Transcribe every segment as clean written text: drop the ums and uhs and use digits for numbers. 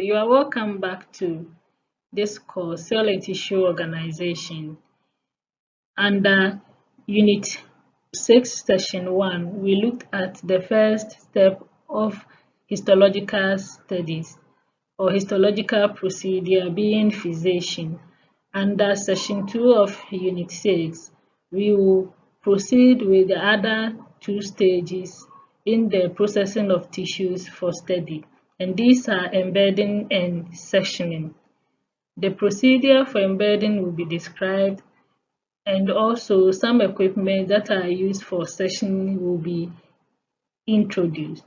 you are welcome back to this course, Cell and Tissue Organization. Under Unit 6, Session 1, we looked at the first step of histological studies or histological procedure being fixation. Under Session 2 of Unit 6, we will proceed with the other two stages in the processing of tissues for study, and these are embedding and sectioning. The procedure for embedding will be described, and also some equipment that are used for sectioning will be introduced.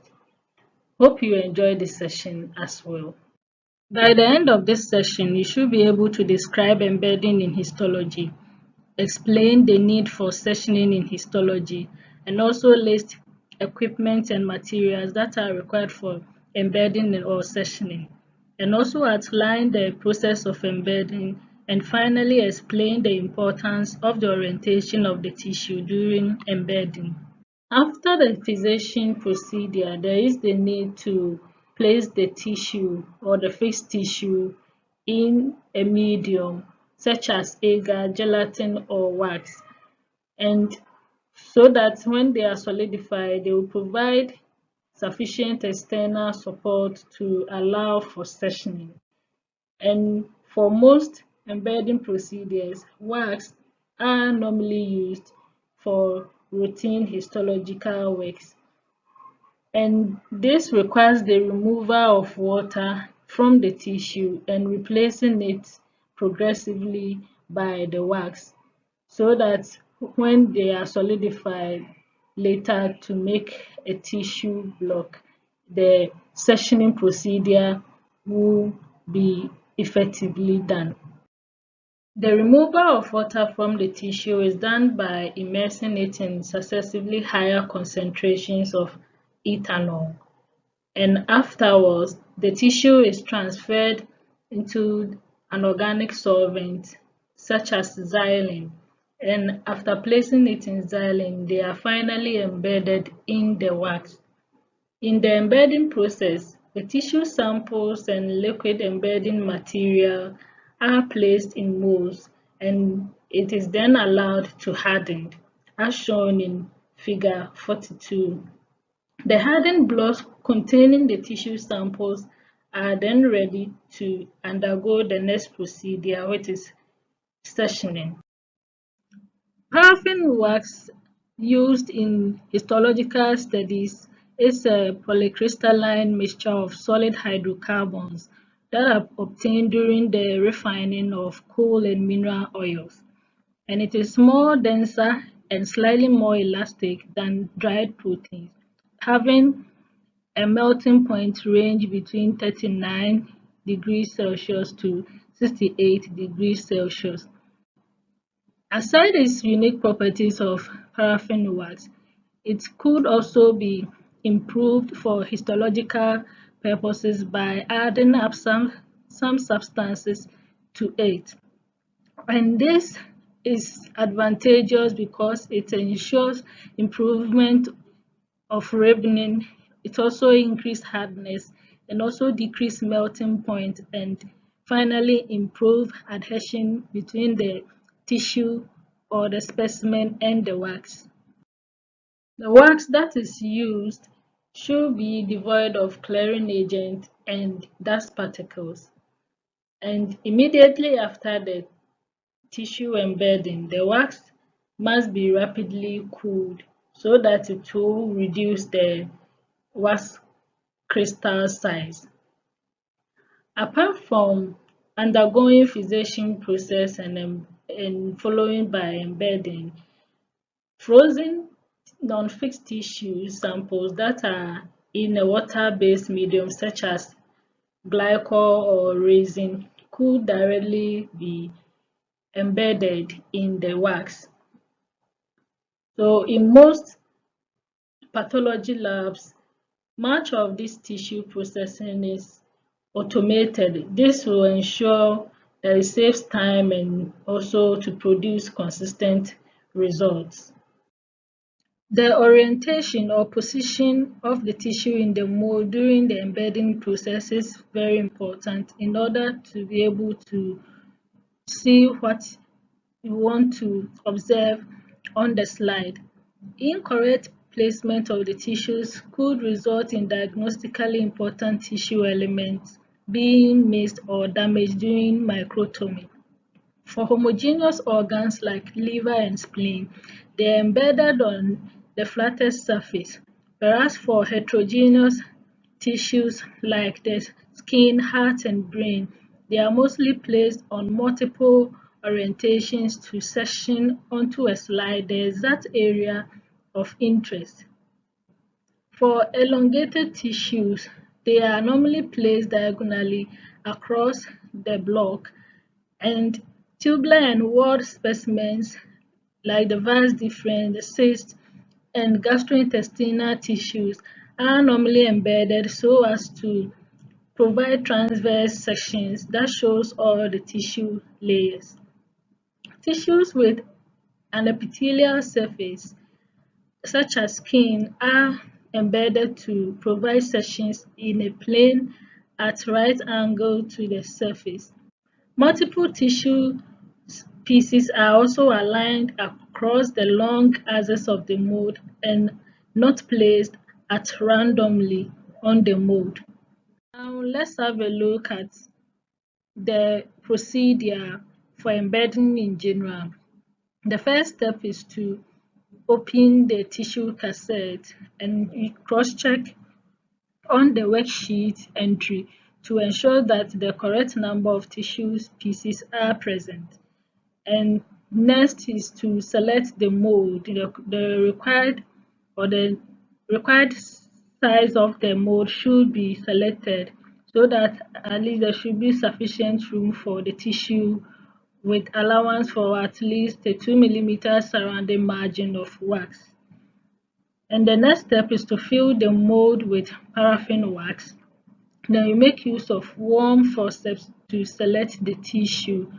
Hope you enjoy this session as well. By the end of this session, you should be able to describe embedding in histology, explain the need for sectioning in histology, and also list equipment and materials that are required for embedding or sectioning, and also outline the process of embedding, and finally explain the importance of the orientation of the tissue during embedding. After the fixation procedure, there is the need to place the tissue or the fixed tissue in a medium such as agar, gelatin, or wax, and so that when they are solidified, they will provide sufficient external support to allow for sectioning. And for most embedding procedures, wax are normally used for routine histological works, and this requires the removal of water from the tissue and replacing it progressively by the wax, so that when they are solidified later to make a tissue block, the sectioning procedure will be effectively done. The removal of water from the tissue is done by immersing it in successively higher concentrations of ethanol, and afterwards the tissue is transferred into an organic solvent such as xylene, and after placing it in xylene, they are finally embedded in the wax. In the embedding process, the tissue samples and liquid embedding material are placed in molds, and it is then allowed to harden, as shown in Figure 42. The hardened blocks containing the tissue samples are then ready to undergo the next procedure, which is sectioning. Paraffin wax used in histological studies is a polycrystalline mixture of solid hydrocarbons that are obtained during the refining of coal and mineral oils, and it is more denser and slightly more elastic than dried proteins, having a melting point range between 39 degrees Celsius to 68 degrees Celsius. Aside its unique properties of paraffin wax, it could also be improved for histological purposes by adding up some substances to it. And this is advantageous because it ensures improvement of ribbing. It also increased hardness and also decreased melting point, and finally improve adhesion between the tissue or the specimen and the wax. The wax that is used should be devoid of clearing agent and dust particles, and immediately after the tissue embedding, the wax must be rapidly cooled so that it will reduce the wax crystal size. Apart from undergoing fixation process and following by embedding, frozen non-fixed tissue samples that are in a water-based medium such as glycol or resin could directly be embedded in the wax. So in most pathology labs, much of this tissue processing is automated. This will ensure that it saves time and also to produce consistent results. The orientation or position of the tissue in the mold during the embedding process is very important in order to be able to see what you want to observe on the slide. Incorrect placement of the tissues could result in diagnostically important tissue elements being missed or damaged during microtomy. For homogeneous organs like liver and spleen, they are embedded on the flattest surface, whereas for heterogeneous tissues like the skin, heart, and brain, they are mostly placed on multiple orientations to section onto a slide the exact area of interest. For elongated tissues, they are normally placed diagonally across the block, and tubular and whorled specimens like the vas deferens, the cyst, and gastrointestinal tissues are normally embedded so as to provide transverse sections that shows all the tissue layers. Tissues with an epithelial surface, such as skin, are embedded to provide sections in a plane at right angle to the surface. Multiple tissue pieces are also aligned across the long axis of the mold and not placed at randomly on the mold. Now let's have a look at the procedure for embedding in general. The first step is to open the tissue cassette and you cross-check on the worksheet entry to ensure that the correct number of tissue pieces are present. And next is to select the mold, the required size of the mold should be selected so that at least there should be sufficient room for the tissue with allowance for at least a 2 mm surrounding margin of wax. And the next step is to fill the mold with paraffin wax. Then you make use of warm forceps to select the tissue,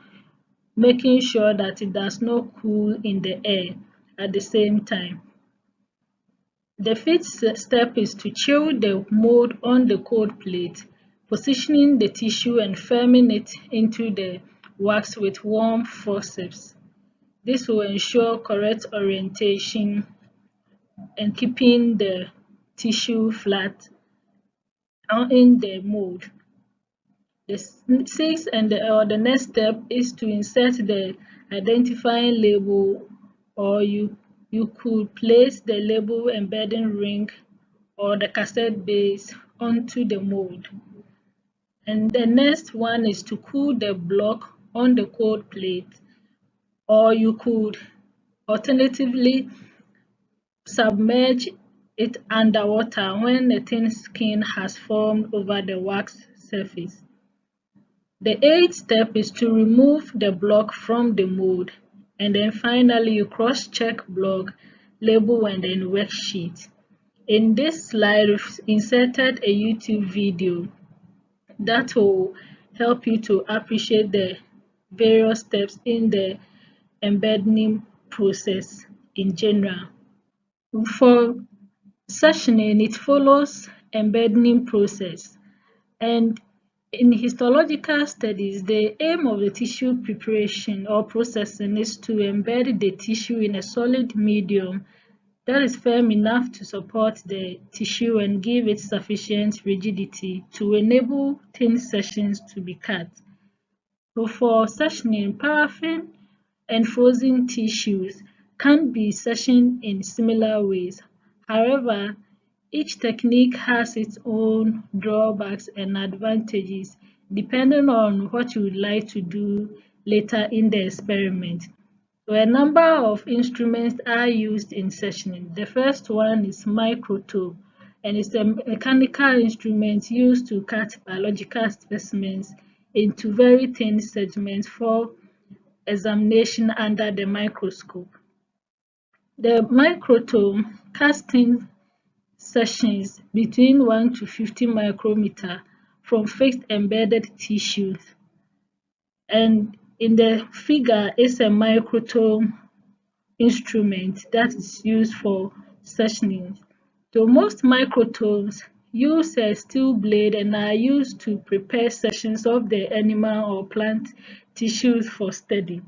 making sure that it does not cool in the air at the same time. The fifth step is to chill the mold on the cold plate, positioning the tissue and firming it into the wax with warm forceps. This will ensure correct orientation and keeping the tissue flat in the mold. The sixth and the next step is to insert the identifying label, or you could place the label embedding ring or the cassette base onto the mold. And the next one is to cool the block on the cold plate, or you could alternatively submerge it underwater when a thin skin has formed over the wax surface. The eighth step is to remove the block from the mold, and then finally you cross-check block, label, and then worksheet. In this slide, we've inserted a YouTube video that will help you to appreciate the various steps in the embedding process in general. For sectioning, it follows embedding process, and in histological studies, the aim of the tissue preparation or processing is to embed the tissue in a solid medium that is firm enough to support the tissue and give it sufficient rigidity to enable thin sections to be cut. So for sectioning, paraffin and frozen tissues can be sectioned in similar ways. However, each technique has its own drawbacks and advantages depending on what you would like to do later in the experiment. So a number of instruments are used in sectioning. The first one is microtome, and it's a mechanical instrument used to cut biological specimens into very thin segments for examination under the microscope. The microtome cuts thin sections between 1 to 50 micrometer from fixed embedded tissues, and in the figure is a microtome instrument that is used for sectioning. So most microtomes use a steel blade and are used to prepare sections of the animal or plant tissues for study.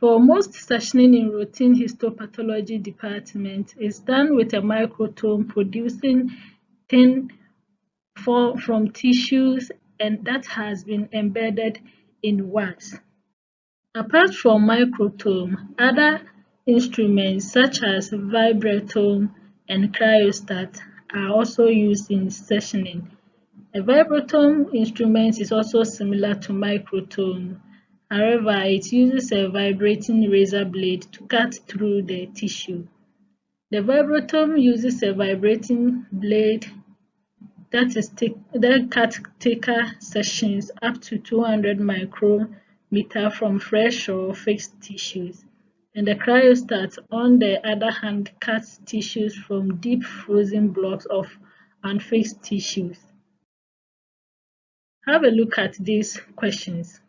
For most sectioning in routine histopathology department is done with a microtome producing thin from tissues and that has been embedded in wax. Apart from microtome, other instruments such as vibratome and cryostat are also used in sectioning. A vibratome instrument is also similar to microtome. However, it uses a vibrating razor blade to cut through the tissue. The vibratome uses a vibrating blade that cut thicker sections up to 200 micrometer from fresh or fixed tissues. And the cryostat, on the other hand, cuts tissues from deep frozen blocks of unfixed tissues. Have a look at these questions.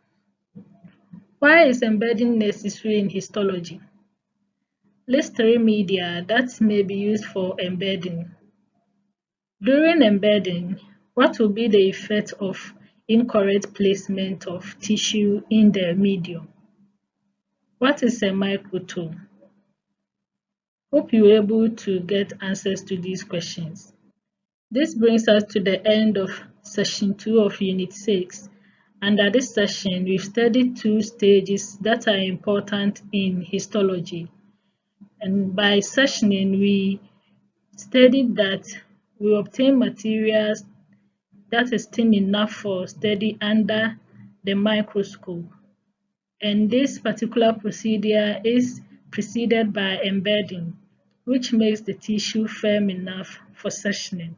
Why is embedding necessary in histology? List three media that may be used for embedding. During embedding, what will be the effect of incorrect placement of tissue in the medium? What is a microtome? Hope you were able to get answers to these questions. This brings us to the end of session 2 of Unit 6. Under this session, we've studied two stages that are important in histology. And by sectioning, we studied that we obtain materials that is thin enough for study under the microscope. And this particular procedure is preceded by embedding, which makes the tissue firm enough for sectioning.